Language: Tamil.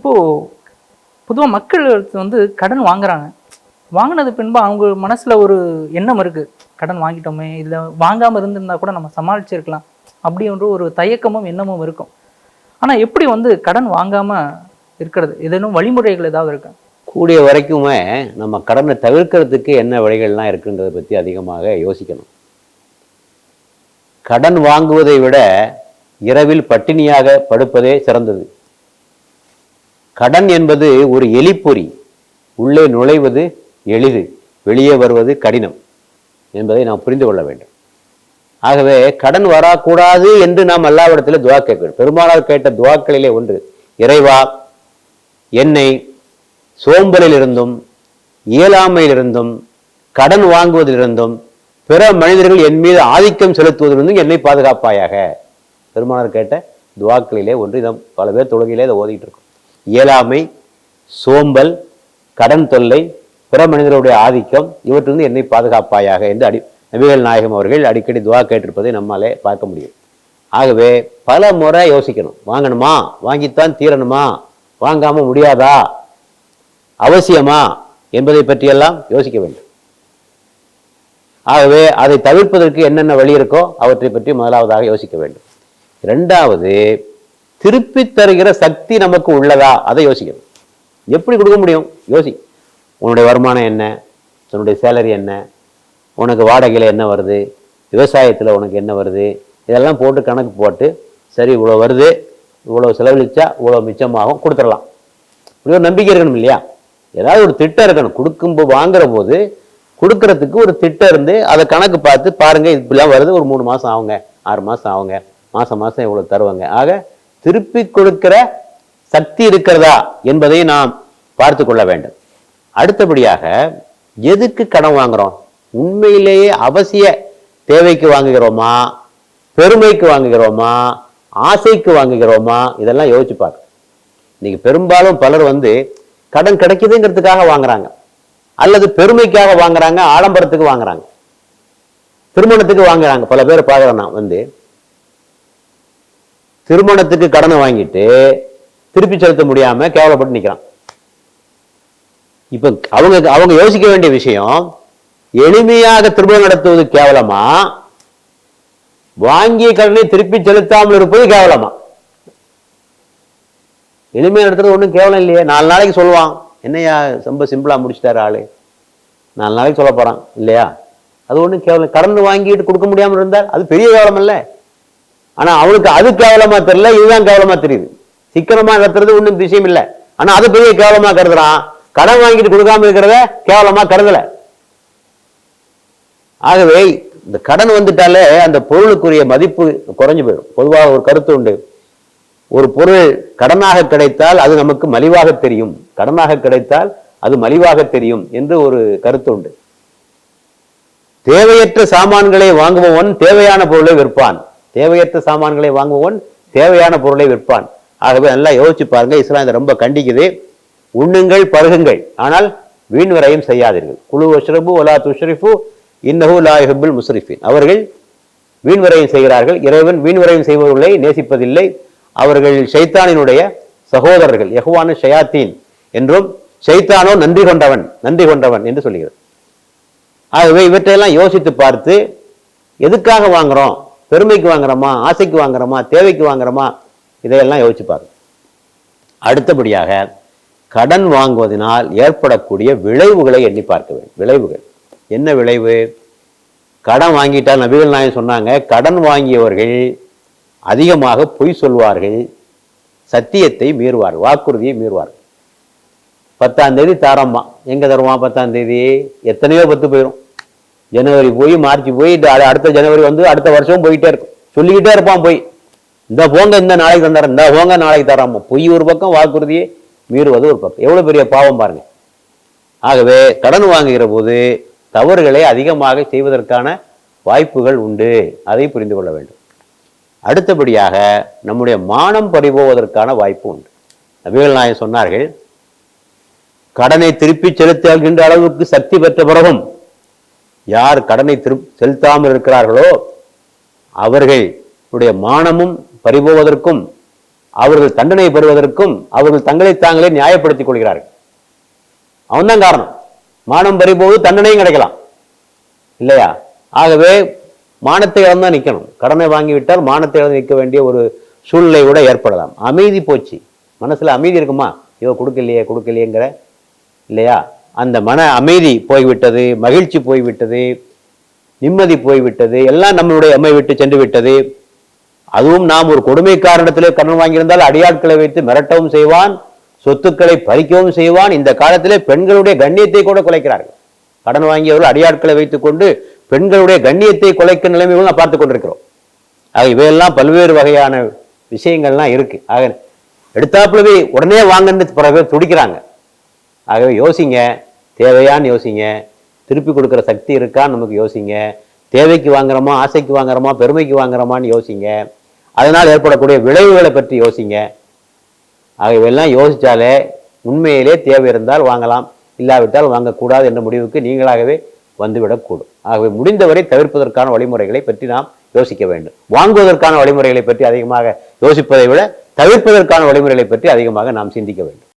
இப்போது பொதுவாக மக்கள் கடன் வாங்குறாங்க. வாங்கினது பின்பு அவங்க மனசில் ஒரு எண்ணம் இருக்குது, கடன் வாங்கிட்டோமே, இல்லை வாங்காமல் இருந்திருந்தா கூட நம்ம சமாளிச்சிருக்கலாம் அப்படின்ற ஒரு தயக்கமும் எண்ணமும் இருக்கும். ஆனால் எப்படி கடன் வாங்காமல் இருக்கிறது? ஏதேனும் வழிமுறைகள் ஏதாவது இருக்கா? கூடிய வரைக்குமே நம்ம கடனை தவிர்க்கிறதுக்கு என்ன வழிகள்லாம் இருக்குன்றதை பற்றி அதிகமாக யோசிக்கணும். கடன் வாங்குவதை விட இரவில் பட்டினியாக படுப்பதே சிறந்தது. கடன் என்பது ஒரு எலிப்பொறி, உள்ளே நுழைவது எளிது, வெளியே வருவது கடினம் என்பதை நாம் புரிந்து கொள்ள வேண்டும். ஆகவே கடன் வரக்கூடாது என்று நாம் அல்லாஹ்விடத்தில் துஆ கேட்க வேண்டும். பெருமானார் கேட்ட துஆக்களிலே ஒன்று, இறைவா என்னை சோம்பலிலிருந்தும் இயலாமையிலிருந்தும் கடன் வாங்குவதிலிருந்தும் பிற மனிதர்கள் என் மீது ஆதிக்கம் செலுத்துவதிலிருந்தும் என்னை பாதுகாப்பாயாக. பெருமானார் கேட்ட துஆக்களிலே ஒன்று. இதை பல பேர் தொழுகையிலே இதை ஓதிட்டு இருக்கும். இயலாமை, சோம்பல், கடன் தொல்லை, பிற மனிதர்களுடைய ஆதிக்கம், இவற்றிலிருந்து என்னை பாதுகாப்பாயாக என்று நபிகள் நாயகம் அவர்கள் அடிக்கடி துஆ கேட்டிருப்பதை நம்மாலே பார்க்க முடியும். ஆகவே பல முறை யோசிக்கணும். வாங்கணுமா, வாங்கித்தான் தீரணுமா, வாங்காம முடியாதா, அவசியமா என்பதை பற்றியெல்லாம் யோசிக்க வேண்டும். ஆகவே அதை தவிர்ப்பதற்கு என்னென்ன வழி இருக்கோ அவற்றை பற்றி முதலாவதாக யோசிக்க வேண்டும். இரண்டாவது, திருப்பி தருகிற சக்தி நமக்கு உள்ளதா, அதை யோசிக்கணும். எப்படி கொடுக்க முடியும்? உன்னுடைய வருமானம் என்ன, உன்னுடைய சேலரி என்ன, உனக்கு வாடகையில் என்ன வருது, விவசாயத்தில் உனக்கு என்ன வருது, இதெல்லாம் போட்டு கணக்கு போட்டு, சரி இவ்வளோ வருது, இவ்வளோ செலவழிச்சா இவ்வளோ மிச்சமாகும், கொடுத்துடலாம். இப்படி ஒரு நம்பிக்கை இருக்கணும் இல்லையா? ஏதாவது ஒரு திட்டம் இருக்கணும். கொடுக்கும்போது வாங்குற போது கொடுக்கறதுக்கு ஒரு திட்டம் இருந்து அதை கணக்கு பார்த்து பாருங்க, இப்படிலாம் வருது, ஒரு 3 மாதம் ஆகுங்க, 6 மாதம் ஆகுங்க, மாதம் இவ்வளோ தருவாங்க. ஆக திருப்பி கொடுக்கிற சக்தி இருக்கிறதா என்பதை நாம் பார்த்து கொள்ள வேண்டும். அடுத்தபடியாக, எதுக்கு கடன் வாங்குறோம்? உண்மையிலேயே அவசிய தேவைக்கு வாங்குகிறோமா, பெருமைக்கு வாங்குகிறோமா, ஆசைக்கு வாங்குகிறோமா, இதெல்லாம் யோசிச்சு பார்க்க. இன்னைக்கு பெரும்பாலும் பலர் கடன் கிடைக்குதுங்கிறதுக்காக வாங்குறாங்க, அல்லது பெருமைக்காக வாங்குறாங்க, ஆடம்பரத்துக்கு வாங்குறாங்க, திருமணத்துக்கு வாங்குறாங்க. பல பேர் பார்க்குறேன் நான் திருமணத்துக்கு கடனை வாங்கிட்டு திருப்பி செலுத்த முடியாம கேவலப்பட்டு நிற்கிறான். இப்ப அவங்க யோசிக்க வேண்டிய விஷயம், எளிமையாக திருமணம் நடத்துவது கேவலமா, வாங்கிய கடனை திருப்பி செலுத்தாமல் இருப்பது கேவலமா? எளிமையா நடத்துறது ஒன்றும் கேவலம் இல்லையே. 4 நாளைக்கு சொல்லுவான், என்னையா ரொம்ப சிம்பிளா முடிச்சுட்டாரு ஆளு, 4 நாளைக்கு சொல்ல போறான் இல்லையா? அது ஒன்றும் கேவலம். கடன் வாங்கிட்டு கொடுக்க முடியாமல் இருந்தால் அது பெரிய கேவலம் இல்லை. ஆனா அவனுக்கு அது கேவலமா தெரியல, இதுதான் கேவலமா தெரியுது. சிக்கனமா நடத்துறது ஒன்றும் விஷயம் இல்லை, ஆனா அது பெரிய கேவலமா கருதுறான். கடன் வாங்கிட்டு கொடுக்காம இருக்கிறத கேவலமா கருதல. ஆகவே இந்த கடன் வந்துட்டாலே அந்த பொருளுக்குரிய மதிப்பு குறைஞ்சு போயிடும். பொதுவாக ஒரு கருத்து உண்டு, ஒரு பொருள் கடனாக கிடைத்தால் அது நமக்கு மலிவாக தெரியும், கடனாக கிடைத்தால் அது மலிவாக தெரியும் என்று ஒரு கருத்து உண்டு. தேவையற்ற சாமான்களை வாங்குபவன் தேவையான பொருளை விற்பான், தேவையற்ற சாமான்களை வாங்குபவன் தேவையான பொருளை விற்பான். ஆகவே நல்லா யோசிச்சு பாருங்க. இஸ்லாம் இதை ரொம்ப கண்டிக்குது. உண்ணுங்கள், பருகுங்கள், ஆனால் வீண் விரயம் செய்யாதீர்கள். குழு வஷ்ரபு வலா துஷ்ரிஃபு இன்னஹு லா யுஹிப்புல் முஸ்ரிஃபின். அவர்கள் வீண் விரயம் செய்கிறார்கள், இறைவன் வீண் விரயம் செய்பவர்களை நேசிப்பதில்லை. அவர்கள் ஷைத்தானினுடைய சகோதரர்கள், யஹ்வானு ஷயாத்தீன் என்றும், ஷைத்தானோ நன்றி கொண்டவன் என்று சொல்லுகிறது. ஆகவே இவற்றையெல்லாம் யோசித்து பார்த்து, எதுக்காக வாங்குறோம்? பெருமைக்கு வாங்குறோமா, ஆசைக்கு வாங்குறோமா, தேவைக்கு வாங்குறோமா, இதையெல்லாம் யோசிச்சு பாருங்க. அடுத்தபடியாக, கடன் வாங்குவதனால் ஏற்படக்கூடிய விளைவுகளை எண்ணி பார்க்க வேண்டும். விளைவுகள் என்ன? விளைவு, கடன் வாங்கிட்டால் நபிகள் நாயகம் சொன்னாங்க, கடன் வாங்கியவர்கள் அதிகமாக பொய் சொல்வார்கள், சத்தியத்தை மீறுவார்கள், வாக்குறுதியை மீறுவார்கள். 10ஆம் தேதி தாரம்மா, எங்க தருவான் 10ஆம் தேதி? எத்தனையோ 10 போயிடும். ஜனவரி போய், மார்ச் போய், அடுத்த ஜனவரி அடுத்த வருஷம் போயிட்டே இருக்கும். சொல்லிக்கிட்டே இருப்பான் போய், இந்த போங்க இந்த நாளைக்கு தந்தார, இந்த போங்க நாளைக்கு தராம. பொய் ஒரு பக்கம், வாக்குறுதியை மீறுவது ஒரு பக்கம். எவ்வளவு பெரிய பாவம் பாருங்க. ஆகவே கடன் வாங்குகிற போது தவறுகளை அதிகமாக செய்வதற்கான வாய்ப்புகள் உண்டு, அதை புரிந்து கொள்ள வேண்டும். அடுத்தபடியாக, நம்முடைய மானம் பறிபோவதற்கான வாய்ப்பு உண்டு. நபிகள் நாயகம் சொன்னார்கள், கடனை திருப்பி செலுத்துகின்ற அளவுக்கு சக்தி பெற்ற பிறகும் யார் கடனை செலுத்தாமல் இருக்கிறார்களோ அவர்களுடைய மானமும் பறிபோவதற்கும் அவர்கள் தண்டனை பெறுவதற்கும் அவர்கள் தங்களை தாங்களே நியாயப்படுத்திக் கொள்கிறார்கள். அவன்தான் காரணம். மானம் பறிபோது தண்டனையும் கிடைக்கலாம் இல்லையா? ஆகவே மானத்தை இழந்தான் நிற்கணும். கடனை வாங்கிவிட்டால் மானத்தை இழந்து நிற்க வேண்டிய ஒரு சூழ்நிலை கூட ஏற்படலாம். அமைதி போச்சு, மனசுல அமைதி இருக்குமா? இவ கொடுக்கலையேங்கிற இல்லையா? அந்த மன அமைதி போய்விட்டது, மகிழ்ச்சி போய்விட்டது, நிம்மதி போய்விட்டது, எல்லாம் நம்மளுடைய அம்மை விட்டு சென்று விட்டது. அதுவும் நாம் ஒரு கொடுமைக்காரனிடத்திலே கடன் வாங்கியிருந்தால் அடியாட்களை வைத்து மிரட்டவும் செய்வான், சொத்துக்களை பறிக்கவும் செய்வான். இந்த காலத்திலே பெண்களுடைய கண்ணியத்தை கூட குலைக்கிறார்கள். கடன் வாங்கியவர்கள் அடியாட்களை வைத்துக் கொண்டு பெண்களுடைய கண்ணியத்தை குலைக்க நிலைமைகள் நான் பார்த்து கொண்டிருக்கிறோம். ஆக இவையெல்லாம் பல்வேறு வகையான விஷயங்கள்லாம் இருக்கு. ஆக எடுத்தாப்புலவே உடனே வாங்கன்னு பல பேர் துடிக்கிறாங்க. ஆகவே யோசிங்க, தேவையான்னு யோசிங்க, திருப்பி கொடுக்குற சக்தி இருக்கான்னு நமக்கு யோசிங்க, தேவைக்கு வாங்குறோமா, ஆசைக்கு வாங்குறோமா, பெருமைக்கு வாங்குறோமான்னு யோசிங்க, அதனால் ஏற்படக்கூடிய விளைவுகளை பற்றி யோசிங்க. ஆகவே யோசிச்சாலே உண்மையிலே தேவை இருந்தால் வாங்கலாம், இல்லாவிட்டால் வாங்கக்கூடாது என்ற முடிவுக்கு நீங்களாகவே வந்துவிடக்கூடும். ஆகவே முடிந்தவரை தவிர்ப்பதற்கான வழிமுறைகளை பற்றி நாம் யோசிக்க வேண்டும். வாங்குவதற்கான வழிமுறைகளை பற்றி அதிகமாக யோசிப்பதை விட தவிர்ப்பதற்கான வழிமுறைகளை பற்றி அதிகமாக நாம் சிந்திக்க வேண்டும்.